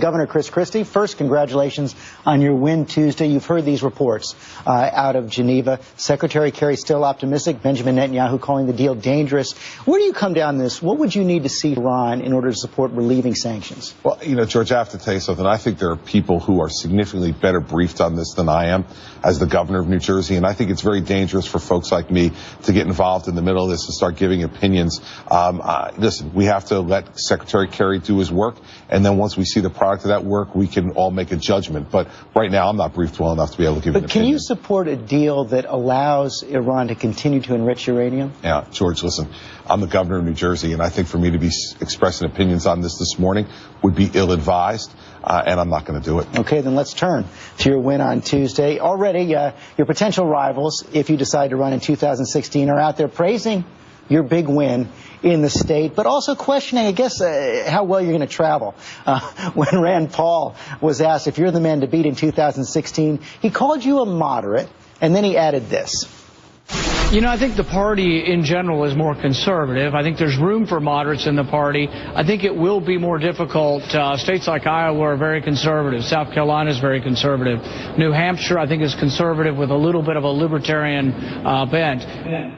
Governor Christie, first, congratulations on your win Tuesday. You've heard these reports out of Geneva. Secretary Kerry still optimistic. Benjamin Netanyahu calling the deal dangerous. Where do you come down this? What would you need to see Iran in order to support relieving sanctions? Well, George, I have to tell you something. I think there are people who are significantly better briefed on this than I am as the governor of New Jersey, and I think it's very dangerous for folks like me to get involved in the middle of this and start giving opinions. Listen, we have to let Secretary Kerry do his work, and then once we see the product of that work, we can all make a judgment. But right now, I'm not briefed well enough to be able to give an opinion. But can you support a deal that allows Iran to continue to enrich uranium? Yeah, George, listen, I'm the governor of New Jersey, and I think for me to be expressing opinions on this morning would be ill-advised, and I'm not going to do it. Okay, then let's turn to your win on Tuesday. Already, your potential rivals, if you decide to run in 2016, are out there praising your big win in the state, but also questioning, I guess, how well you're going to travel. When Rand Paul was asked if you're the man to beat in 2016, he called you a moderate, and then he added this. I think the party in general is more conservative. I think there's room for moderates in the party. I think it will be more difficult. States like Iowa are very conservative. South Carolina is very conservative. New Hampshire, I think, is conservative with a little bit of a libertarian bent.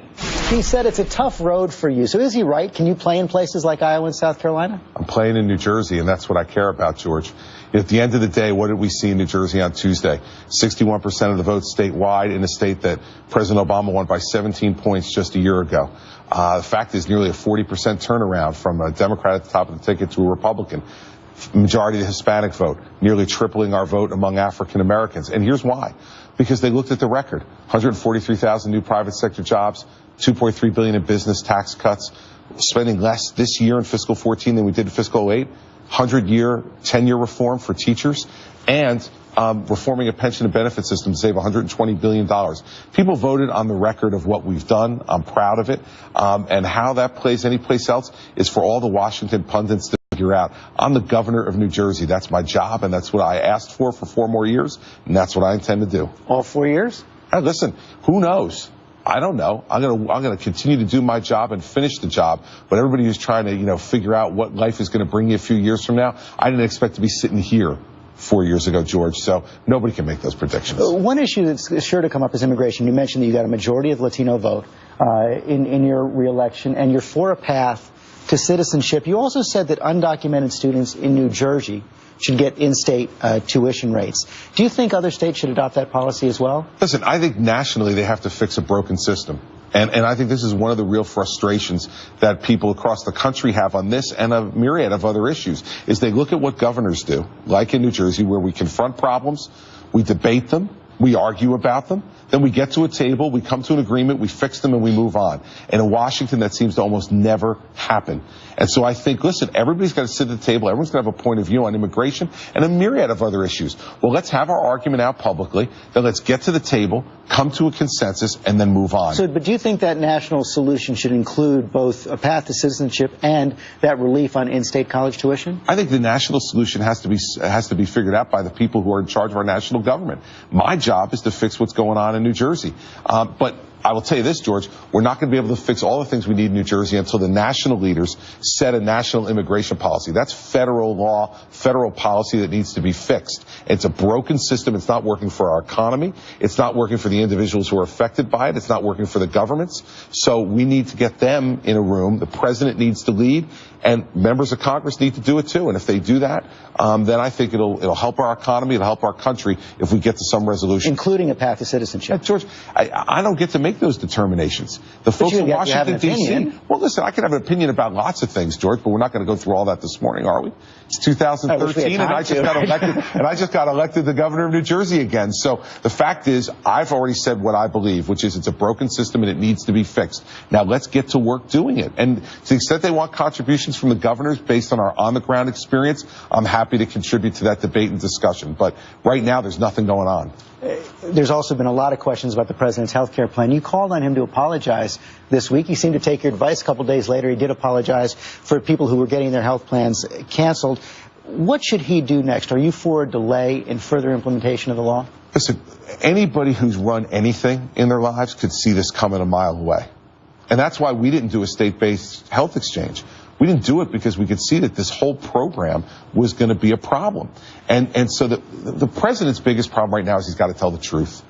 He said it's a tough road for you. So is he right? Can you play in places like Iowa and South Carolina? I'm playing in New Jersey, and that's what I care about, George. At the end of the day, what did we see in New Jersey on Tuesday? 61% of the votes statewide in a state that President Obama won by 17 points just a year ago. The fact is nearly a 40% turnaround from a Democrat at the top of the ticket to a Republican. Majority of the Hispanic vote, nearly tripling our vote among African Americans. And here's why. Because they looked at the record. 143,000 new private sector jobs, $2.3 billion in business tax cuts, spending less this year in fiscal 14 than we did in fiscal 8, 100-year, 10-year reform for teachers, and reforming a pension and benefit system to save $120 billion. People voted on the record of what we've done. I'm proud of it. And how that plays anyplace else is for all the Washington pundits to figure out. I'm the governor of New Jersey. That's my job, and that's what I asked for 4 more years, and that's what I intend to do. All 4 years? Listen, who knows? I don't know. I'm going to continue to do my job and finish the job. But everybody who's trying to, figure out what life is going to bring you a few years from now, I didn't expect to be sitting here 4 years ago, George. So nobody can make those predictions. One issue that's sure to come up is immigration. You mentioned that you got a majority of Latino vote in your reelection, and you're for a path to citizenship. You also said that undocumented students in New Jersey should get in-state tuition rates. Do you think other states should adopt that policy as well? Listen, I think nationally they have to fix a broken system. And I think this is one of the real frustrations that people across the country have on this and a myriad of other issues, is they look at what governors do, like in New Jersey, where we confront problems, we debate them, we argue about them, then we get to a table, we come to an agreement, we fix them, and we move on. And in Washington, that seems to almost never happen. And so I think, listen, everybody's got to sit at the table, everyone's got to have a point of view on immigration and a myriad of other issues. Well, let's have our argument out publicly, then let's get to the table, come to a consensus, and then move on. So, but do you think that national solution should include both a path to citizenship and that relief on in-state college tuition? I think the national solution has to be figured out by the people who are in charge of our national government. My job is to fix what's going on in New Jersey. But I will tell you this, George, we're not going to be able to fix all the things we need in New Jersey until the national leaders set a national immigration policy. That's federal law, federal policy that needs to be fixed. It's a broken system. It's not working for our economy. It's not working for the individuals who are affected by it. It's not working for the governments. So we need to get them in a room. The president needs to lead, and members of Congress need to do it too. And if they do that, then I think it'll help our economy, it'll help our country if we get to some resolution. Including a path to citizenship. George, I don't get to make those determinations. The folks in Washington, D.C. Well, listen, I can have an opinion about lots of things, George, but we're not going to go through all that this morning, are we? It's 2013, and I just got elected the governor of New Jersey again. So the fact is, I've already said what I believe, which is it's a broken system and it needs to be fixed. Now let's get to work doing it. And to the extent they want contributions from the governors based on our on-the-ground experience, I'm happy to contribute to that debate and discussion. But right now, there's nothing going on. There's also been a lot of questions about the president's health care plan. You called on him to apologize this week. He seemed to take your advice. A couple days later, he did apologize for people who were getting their health plans canceled. What should he do next? Are you for a delay in further implementation of the law? Listen, anybody who's run anything in their lives could see this coming a mile away. And that's why we didn't do a state-based health exchange. We didn't do it because we could see that this whole program was going to be a problem. And so the president's biggest problem right now is he's got to tell the truth.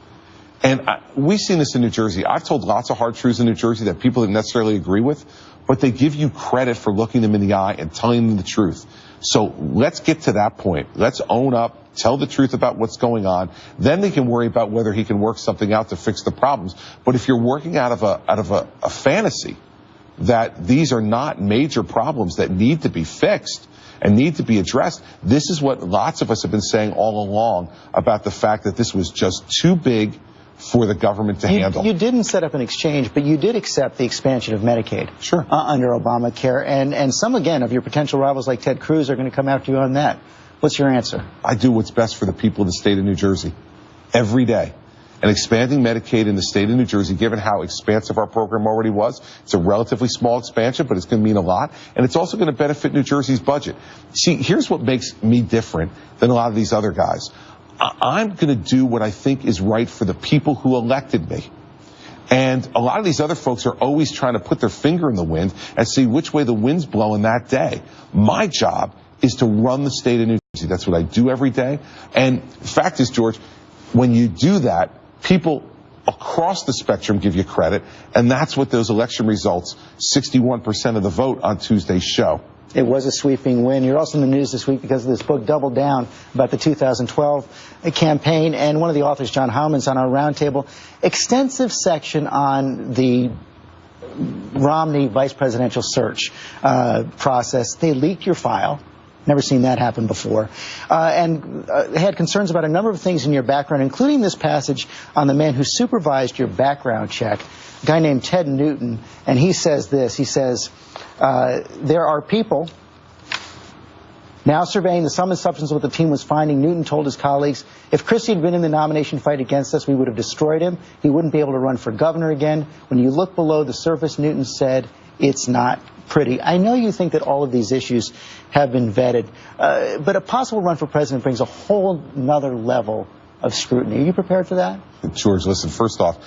And we've seen this in New Jersey. I've told lots of hard truths in New Jersey that people didn't necessarily agree with, but they give you credit for looking them in the eye and telling them the truth. So let's get to that point. Let's own up, tell the truth about what's going on. Then they can worry about whether he can work something out to fix the problems. But if you're working out of a fantasy that these are not major problems that need to be fixed and need to be addressed, this is what lots of us have been saying all along about the fact that this was just too big for the government to handle. You didn't set up an exchange, but you did accept the expansion of Medicaid. Sure. Under Obamacare. And some, again, of your potential rivals like Ted Cruz are going to come after you on that. What's your answer? I do what's best for the people of the state of New Jersey every day. And expanding Medicaid in the state of New Jersey, given how expansive our program already was, it's a relatively small expansion, but it's going to mean a lot. And it's also going to benefit New Jersey's budget. See, here's what makes me different than a lot of these other guys. I'm going to do what I think is right for the people who elected me. And a lot of these other folks are always trying to put their finger in the wind and see which way the wind's blowing that day. My job is to run the state of New Jersey. That's what I do every day. And the fact is, George, when you do that, people across the spectrum give you credit. And that's what those election results, 61% of the vote on Tuesday, show. It was a sweeping win. You're also in the news this week because of this book, Double Down, about the 2012 campaign. And one of the authors, John Howman's on our roundtable. Extensive section on the Romney vice presidential search process. They leaked your file. Never seen that happen before. And had concerns about a number of things in your background, including this passage on the man who supervised your background check, a guy named Ted Newton. And he says this. He says, there are people now surveying the sum and substance of what the team was finding. Newton told his colleagues, if Christie had been in the nomination fight against us, we would have destroyed him. He wouldn't be able to run for governor again. When you look below the surface, Newton said, it's not pretty. I know you think that all of these issues have been vetted, but a possible run for president brings a whole nother level of scrutiny. Are you prepared for that? George, listen, first off,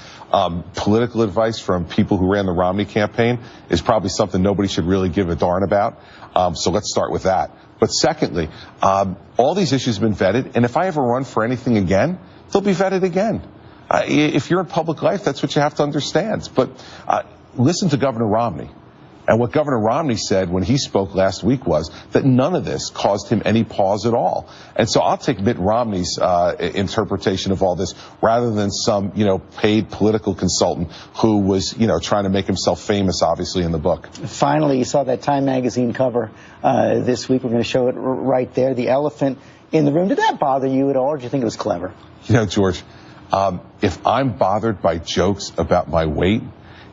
political advice from people who ran the Romney campaign is probably something nobody should really give a darn about. So let's start with that. But secondly, all these issues have been vetted, and if I ever run for anything again, they'll be vetted again. If you're in public life, that's what you have to understand. But listen to Governor Romney. And what Governor Romney said when he spoke last week was that none of this caused him any pause at all. And so I'll take Mitt Romney's interpretation of all this rather than some, paid political consultant who was, trying to make himself famous, obviously, in the book. Finally, you saw that Time magazine cover this week. We're going to show it right there, the elephant in the room. Did that bother you at all, or did you think it was clever? George, if I'm bothered by jokes about my weight,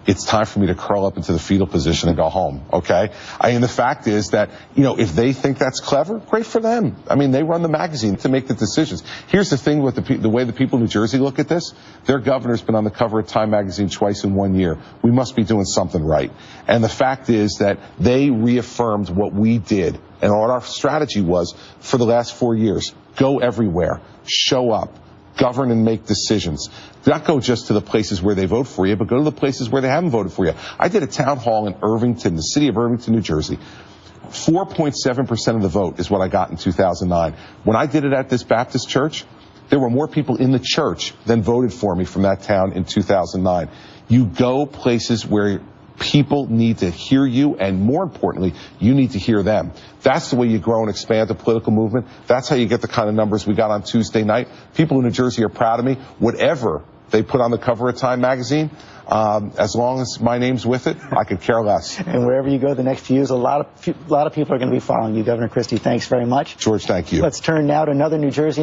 it's time for me to curl up into the fetal position and go home, okay? The fact is that, if they think that's clever, great for them. They run the magazine to make the decisions. Here's the thing with the way the people in New Jersey look at this. Their governor's been on the cover of Time magazine twice in 1 year. We must be doing something right. And the fact is that they reaffirmed what we did and what our strategy was for the last 4 years. Go everywhere. Show up. Govern and make decisions. Not go just to the places where they vote for you, but go to the places where they haven't voted for you. I did a town hall in Irvington, the city of Irvington, New Jersey. 4.7% of the vote is what I got in 2009. When I did it at this Baptist church, there were more people in the church than voted for me from that town in 2009. You go places where people need to hear you, and more importantly, you need to hear them. That's the way you grow and expand a political movement. That's how you get the kind of numbers we got on Tuesday night. People in New Jersey are proud of me. Whatever they put on the cover of Time magazine, as long as my name's with it, I could care less. And wherever you go the next few years, a lot of people are going to be following you. Governor Christie, thanks very much. George, thank you. Let's turn now to another New Jersey